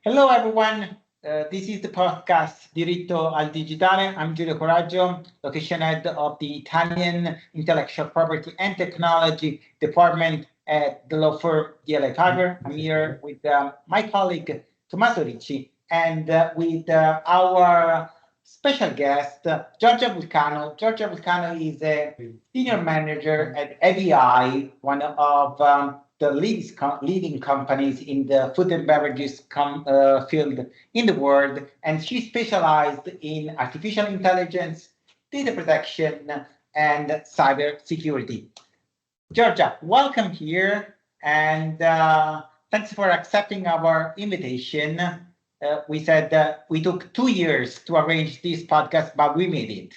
Hello, everyone. This is the podcast Diritto al Digitale. I'm Giulio Coraggio, location head of the Italian Intellectual Property and Technology Department at the law firm DLA Piper. I'm here with my colleague, Tommaso Ricci, and with our special guest, Giorgia Vulcano. Giorgia Vulcano is a senior manager at ABI, one of the leading companies in the food and beverages field in the world, and she specialized in artificial intelligence, data protection, and cyber security. Giorgia, welcome here, and thanks for accepting our invitation. We said we took 2 years to arrange this podcast, but we made it.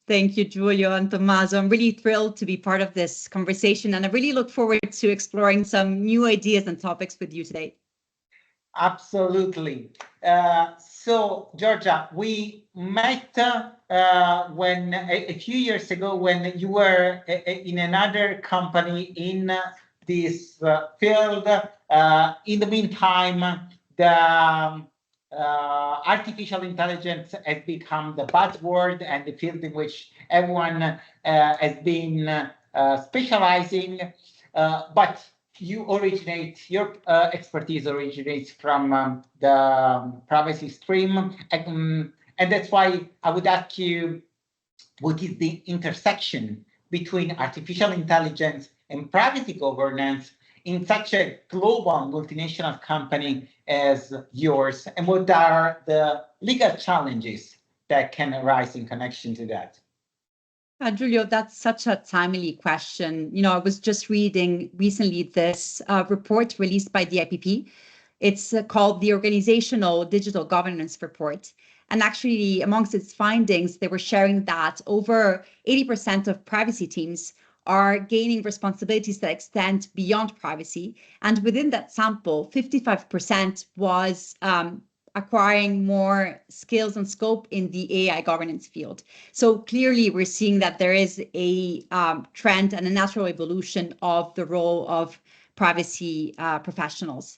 Thank you, Giulio and Tommaso. I'm really thrilled to be part of this conversation, and I really look forward to exploring some new ideas and topics with you today. Absolutely. So, Giorgia, we met when a few years ago when you were in another company in this field. In the meantime, the artificial intelligence has become the buzzword and the field in which everyone has been specializing, but your expertise originates from the privacy stream, and that's why I would ask you, what is the intersection between artificial intelligence and privacy governance in such a global multinational company as yours, and what are the legal challenges that can arise in connection to that? Giulio, that's such a timely question. I was just reading recently this report released by the IPP. It's called the Organizational Digital Governance Report. And actually, amongst its findings, they were sharing that over 80% of privacy teams are gaining responsibilities that extend beyond privacy. And within that sample, 55% was acquiring more skills and scope in the AI governance field. So clearly, we're seeing that there is a trend and a natural evolution of the role of privacy professionals.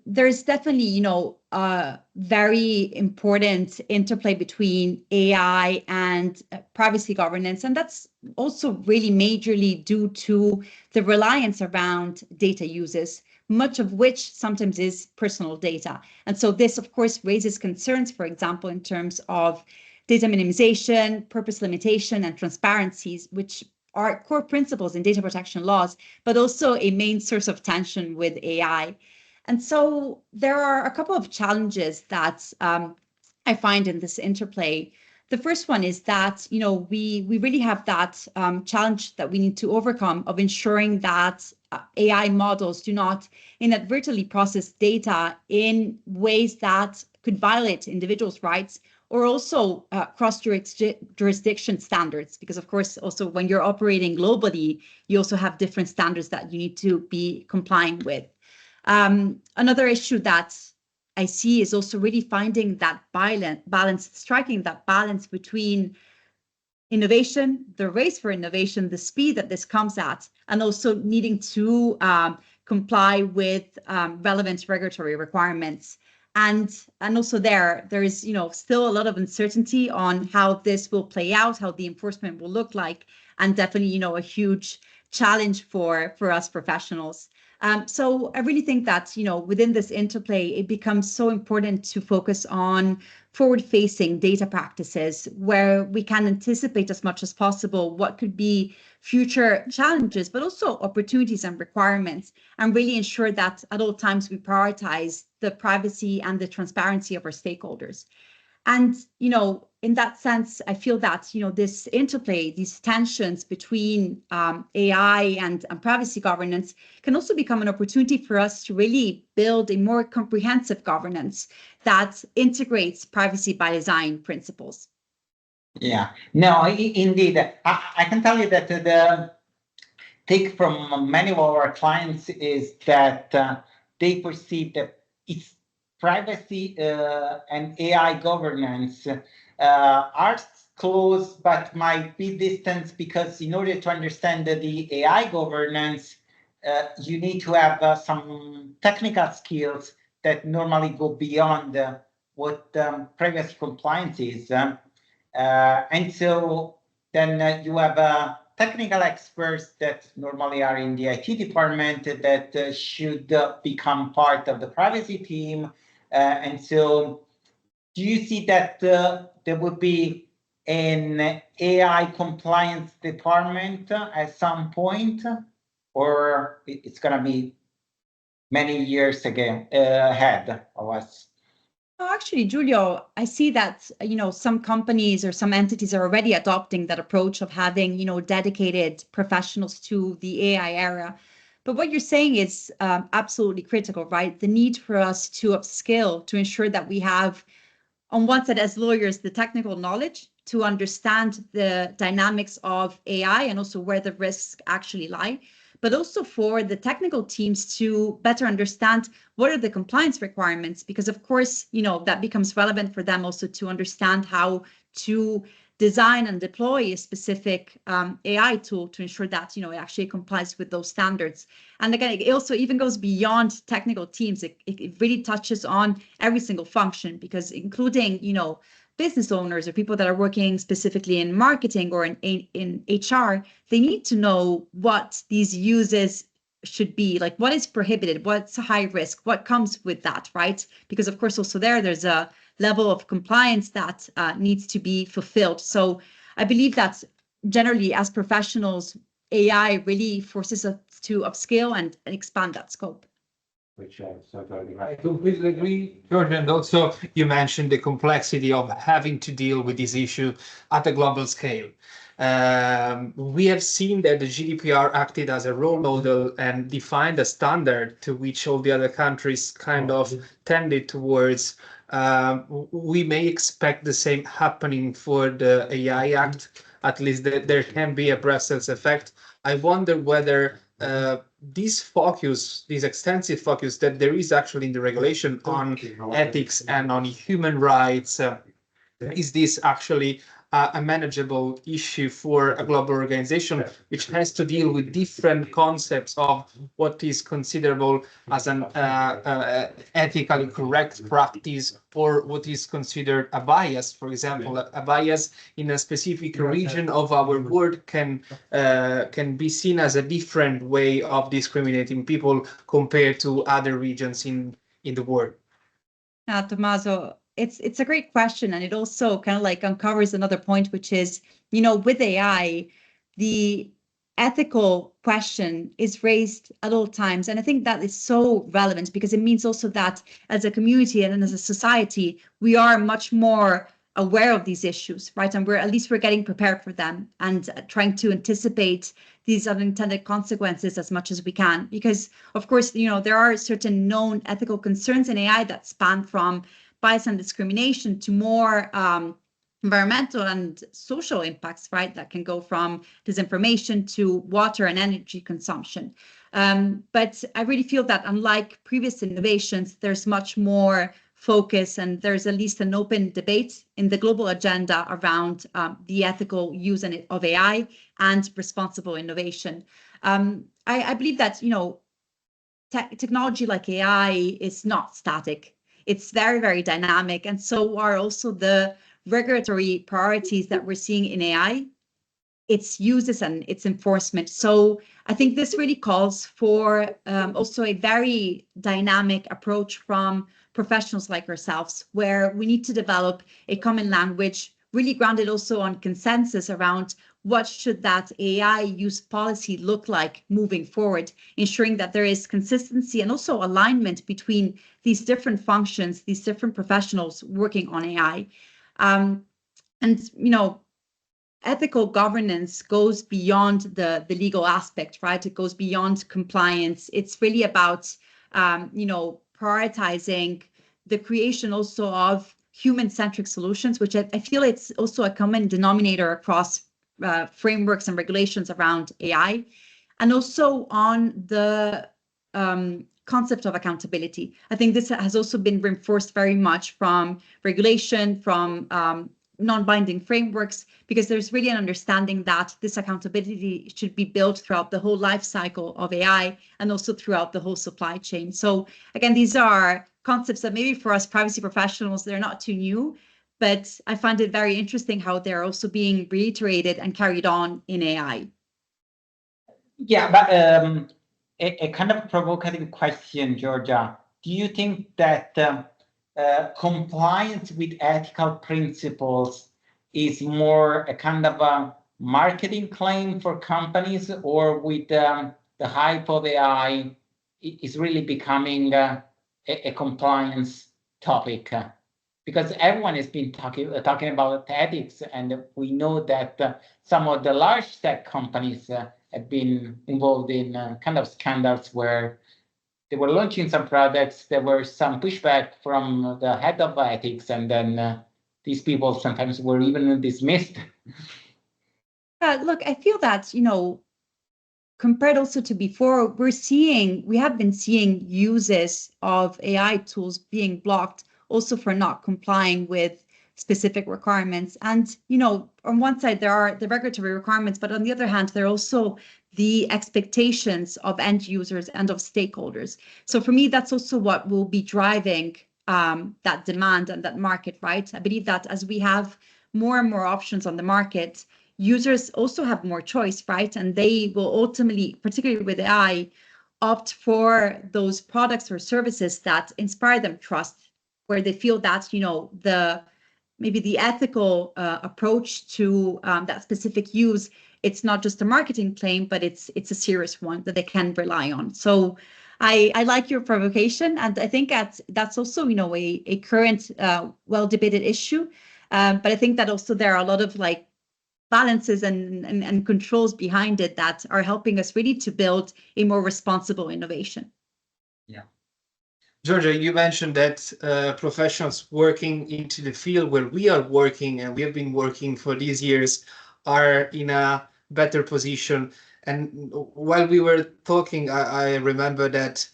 There's definitely, a very important interplay between AI and privacy governance. And that's also really majorly due to the reliance around data uses, much of which sometimes is personal data. And so this, of course, raises concerns, for example, in terms of data minimization, purpose limitation, and transparencies, which are core principles in data protection laws, but also a main source of tension with AI. And so there are a couple of challenges that I find in this interplay. The first one is that, we really have that challenge that we need to overcome of ensuring that AI models do not inadvertently process data in ways that could violate individuals' rights or also cross-jurisdiction standards, because of course, also when you're operating globally, you also have different standards that you need to be complying with. Another issue that I see is also really finding that balance, striking that balance between innovation, the race for innovation, the speed that this comes at, and also needing to comply with relevant regulatory requirements. And also there is, still a lot of uncertainty on how this will play out, how the enforcement will look like, and definitely, a huge challenge for us professionals. So I really think that, within this interplay, it becomes so important to focus on forward-facing data practices where we can anticipate as much as possible what could be future challenges, but also opportunities and requirements, and really ensure that at all times we prioritize the privacy and the transparency of our stakeholders. And, in that sense, I feel that, this interplay, these tensions between AI and privacy governance can also become an opportunity for us to really build a more comprehensive governance that integrates privacy by design principles. Yeah, no, indeed. I can tell you that the take from many of our clients is that they perceive that it's privacy and AI governance are close, but might be distant, because in order to understand the AI governance, you need to have some technical skills that normally go beyond what privacy compliance is. And so then you have technical experts that normally are in the IT department that should become part of the privacy team. And so do you see that there would be an AI compliance department at some point, or it's going to be many years ahead of us? Oh, actually, Giulio, I see that, some companies or some entities are already adopting that approach of having, dedicated professionals to the AI era. But what you're saying is absolutely critical, right? The need for us to upskill to ensure that we have, on one side, as lawyers, the technical knowledge to understand the dynamics of AI and also where the risks actually lie, but also for the technical teams to better understand what are the compliance requirements, because of course, that becomes relevant for them also to understand how to design and deploy a specific AI tool to ensure that, it actually complies with those standards. And again, it also even goes beyond technical teams. It really touches on every single function, because including, business owners or people that are working specifically in marketing or in HR, they need to know what these uses should be, like what is prohibited, what's high risk, what comes with that, right? Because of course also there's a level of compliance that needs to be fulfilled. So I believe that generally as professionals, AI really forces us to upscale and expand that scope. Which I completely agree, Giorgia. And also you mentioned the complexity of having to deal with this issue at a global scale. We have seen that the GDPR acted as a role model and defined a standard to which all the other countries kind of tended towards. We may expect the same happening for the AI Act, at least that there can be a Brussels effect. I wonder whether this extensive focus that there is actually in the regulation on ethics and on human rights, is this actually a manageable issue for a global organization which has to deal with different concepts of what is considerable as an ethically correct practice, or what is considered a bias. For example, a bias in a specific region of our world can be seen as a different way of discriminating people compared to other regions in the world. Tommaso, it's a great question, and it also kind of like uncovers another point, which is, with AI, the ethical question is raised at all times. And I think that is so relevant, because it means also that as a community and as a society, we are much more aware of these issues, right? And we're getting prepared for them and trying to anticipate these unintended consequences as much as we can. Because of course, there are certain known ethical concerns in AI that span from bias and discrimination to more environmental and social impacts, right? That can go from disinformation to water and energy consumption. But I really feel that unlike previous innovations, there's much more focus, and there's at least an open debate in the global agenda around the ethical use of AI and responsible innovation. I believe that, technology like AI is not static. It's very, very dynamic. And so are also the regulatory priorities that we're seeing in AI, its uses and its enforcement. So I think this really calls for also a very dynamic approach from professionals like ourselves, where we need to develop a common language, really grounded also on consensus around what should that AI use policy look like moving forward, ensuring that there is consistency and also alignment between these different functions, these different professionals working on AI. Ethical governance goes beyond the legal aspect, right? It goes beyond compliance. It's really about, prioritizing the creation also of human-centric solutions, which I feel it's also a common denominator across frameworks and regulations around AI, and also on the concept of accountability. I think this has also been reinforced very much from regulation, from non-binding frameworks, because there's really an understanding that this accountability should be built throughout the whole life cycle of AI and also throughout the whole supply chain. So again, these are concepts that maybe for us privacy professionals, they're not too new, but I find it very interesting how they're also being reiterated and carried on in AI. Yeah, but a kind of provocative question, Giorgia. Do you think that compliance with ethical principles is more a kind of a marketing claim for companies, or with the hype of AI, is really becoming a compliance topic? Because everyone has been talking about ethics, and we know that some of the large tech companies have been involved in kind of scandals where they were launching some products, there were some pushback from the head of ethics, and then these people sometimes were even dismissed. Look, I feel that, compared also to before, we have been seeing uses of AI tools being blocked also for not complying with specific requirements. And, on one side, there are the regulatory requirements, but on the other hand, there are also the expectations of end users and of stakeholders. So for me, that's also what will be driving that demand and that market, right? I believe that as we have more and more options on the market, users also have more choice, right? And they will ultimately, particularly with AI, opt for those products or services that inspire them trust, where they feel that, maybe the ethical approach to that specific use, it's not just a marketing claim, but it's a serious one that they can rely on. So I like your provocation, and I think that's also, a current well-debated issue. But I think that also there are a lot of balances and controls behind it that are helping us really to build a more responsible innovation. Yeah. Giorgia, you mentioned that professionals working into the field where we are working and we have been working for these years are in a better position. And while we were talking, I remember that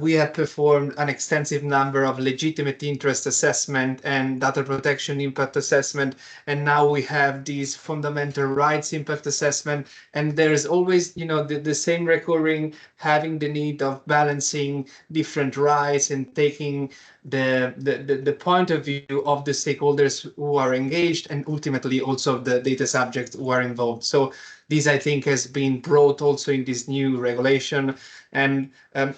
we have performed an extensive number of legitimate interest assessment and data protection impact assessment. And now we have these fundamental rights impact assessment. And there's always, the same recurring having the need of balancing different rights and taking the point of view of the stakeholders who are engaged and ultimately also the data subjects who are involved. So this, I think, has been brought also in this new regulation. And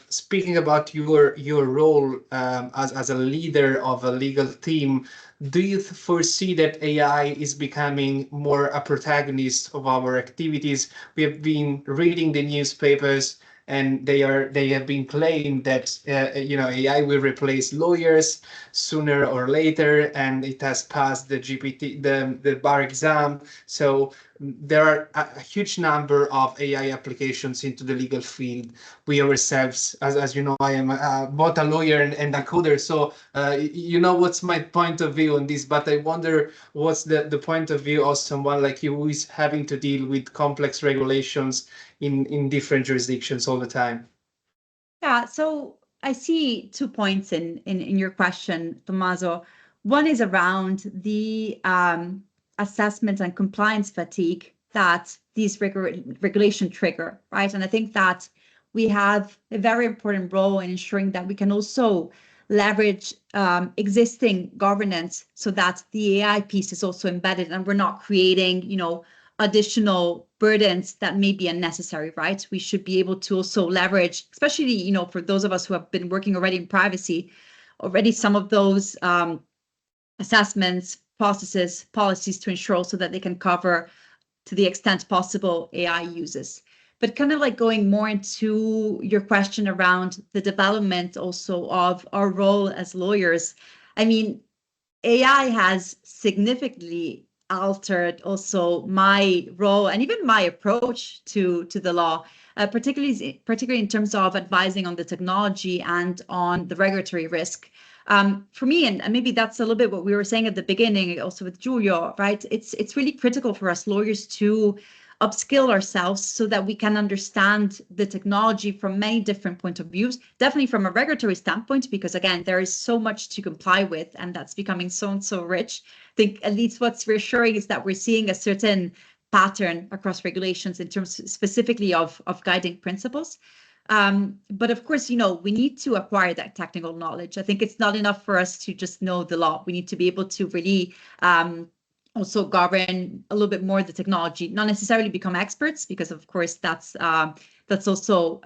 speaking about your role as a leader of a legal team, do you foresee that AI is becoming more a protagonist of our activities? We have been reading the newspapers, and they have been claiming that AI will replace lawyers sooner or later, and it has passed the the bar exam. So there are a huge number of AI applications into the legal field. We ourselves, as you know, I am both a lawyer and a coder, so what's my point of view on this. But I wonder what's the point of view of someone like you who is having to deal with complex regulations in different jurisdictions all the time. Yeah, so I see 2 points in your question, Tommaso. One is around the assessment and compliance fatigue that these regulation trigger, right? And I think that we have a very important role in ensuring that we can also leverage existing governance so that the AI piece is also embedded and we're not creating, additional burdens that may be unnecessary, right? We should be able to also leverage, especially, for those of us who have been working already in privacy, already some of those assessments, processes, policies to ensure also that they can cover to the extent possible AI uses. But kind of going more into your question around the development also of our role as lawyers. I mean, AI has significantly altered also my role and even my approach to the law, particularly in terms of advising on the technology and on the regulatory risk. For me, and maybe that's a little bit what we were saying at the beginning, also with Giulio, right? It's really critical for us lawyers to upskill ourselves so that we can understand the technology from many different points of views, definitely from a regulatory standpoint, because again, there is so much to comply with, and that's becoming so rich. I think at least what's reassuring is that we're seeing a certain pattern across regulations in terms specifically of guiding principles. But of course, we need to acquire that technical knowledge. I think it's not enough for us to just know the law. We need to be able to really also govern a little bit more the technology, not necessarily become experts, because of course that's also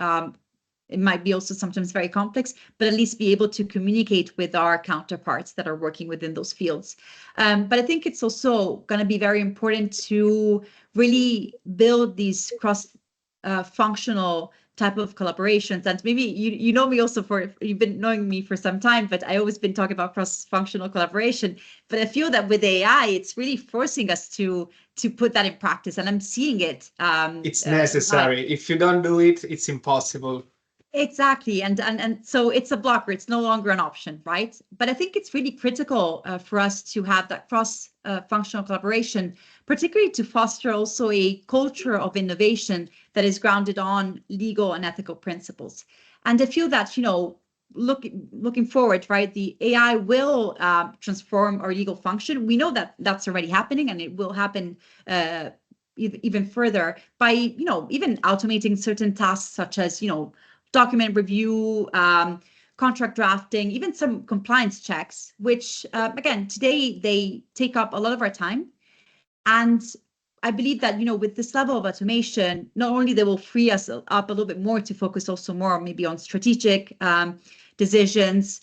it might be also sometimes very complex, but at least be able to communicate with our counterparts that are working within those fields. But I think it's also going to be very important to really build these cross-functional type of collaborations. And maybe you know me also you've been knowing me for some time, but I always been talking about cross-functional collaboration. But I feel that with AI, it's really forcing us to put that in practice, and I'm seeing it. It's necessary. If you don't do it, it's impossible. Exactly. And so it's a blocker. It's no longer an option, right? But I think it's really critical for us to have that cross-functional collaboration, particularly to foster also a culture of innovation that is grounded on legal and ethical principles. And I feel that, looking forward, right, the AI will transform our legal function. We know that that's already happening, and it will happen even further by, even automating certain tasks such as, document review, contract drafting, even some compliance checks, which again, today they take up a lot of our time. And I believe that, with this level of automation, not only they will free us up a little bit more to focus also more maybe on strategic decisions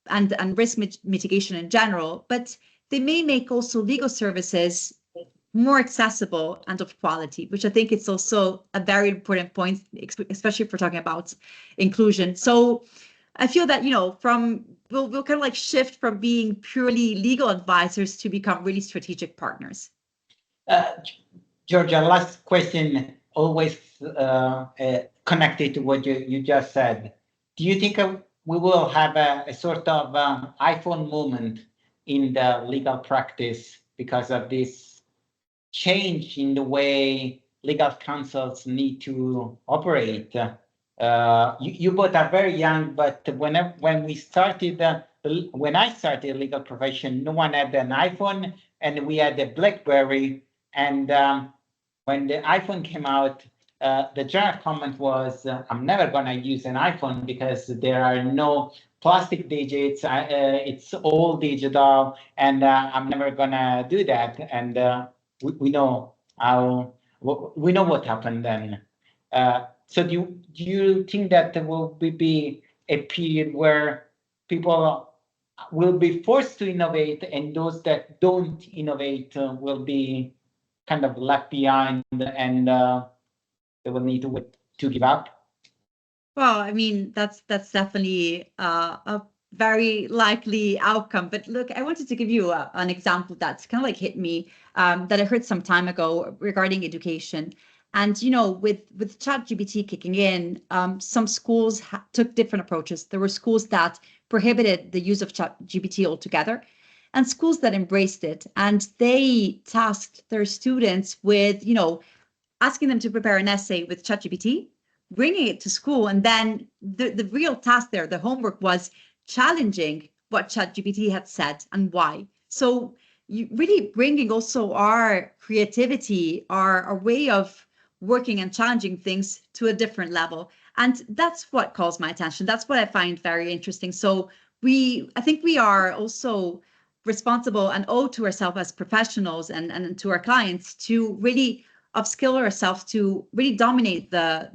and risk mitigation in general, but they may make also legal services more accessible and of quality, which I think it's also a very important point, especially if we're talking about inclusion. So I feel that, we'll kind of like shift from being purely legal advisors to become really strategic partners. Giorgia, last question, always connected to what you just said. Do you think we will have a sort of iPhone moment in the legal practice because of this change in the way legal counsels need to operate? You both are very young, but when I started the legal profession, no one had an iPhone, and we had a BlackBerry. And when the iPhone came out, the general comment was, "I'm never going to use an iPhone because there are no plastic digits. It's all digital, and I'm never going to do that." And we know what happened then. So do you think that there will be a period where people will be forced to innovate, and those that don't innovate will be kind of left behind, and they will need to give up? Well, I mean, that's definitely a very likely outcome. But look, I wanted to give you an example that's kind of like hit me that I heard some time ago regarding education. And, with ChatGPT kicking in, some schools took different approaches. There were schools that prohibited the use of ChatGPT altogether, and schools that embraced it. And they tasked their students with, asking them to prepare an essay with ChatGPT, bringing it to school, and then the real task there, the homework, was challenging what ChatGPT had said and why. So you really bringing also our creativity, our way of working and challenging things to a different level. And that's what calls my attention. That's what I find very interesting. So I think we are also responsible and owe to ourselves as professionals and to our clients to really upskill ourselves to really dominate the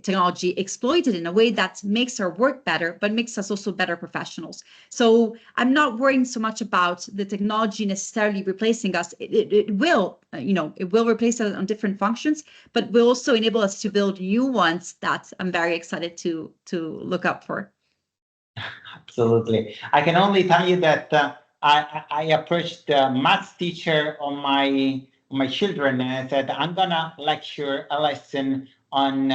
technology, exploit it in a way that makes our work better, but makes us also better professionals. So I'm not worrying so much about the technology necessarily replacing us. It will, it will replace us on different functions, but will also enable us to build new ones that I'm very excited to look up for. Absolutely. I can only tell you that I approached the maths teacher on my children, and I said, I'm gonna lecture a lesson on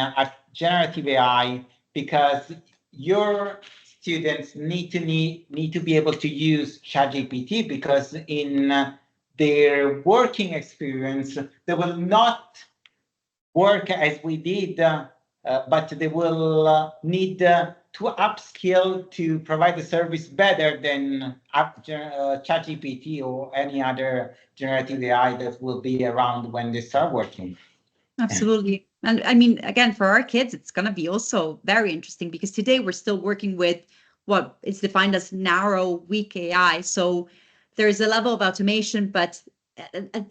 generative AI because your students need to be able to use ChatGPT, because in their working experience they will not work as we did, but they will need to upskill to provide the service better than ChatGPT or any other generative AI that will be around when they start working. Absolutely. And I mean, again, for our kids, it's going to be also very interesting because today we're still working with what is defined as narrow, weak AI. So there's a level of automation, but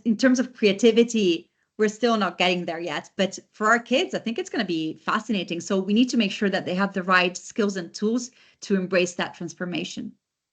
in terms of creativity, we're still not getting there yet. But for our kids, I think it's going to be fascinating. So we need to make sure that they have the right skills and tools to embrace that transformation.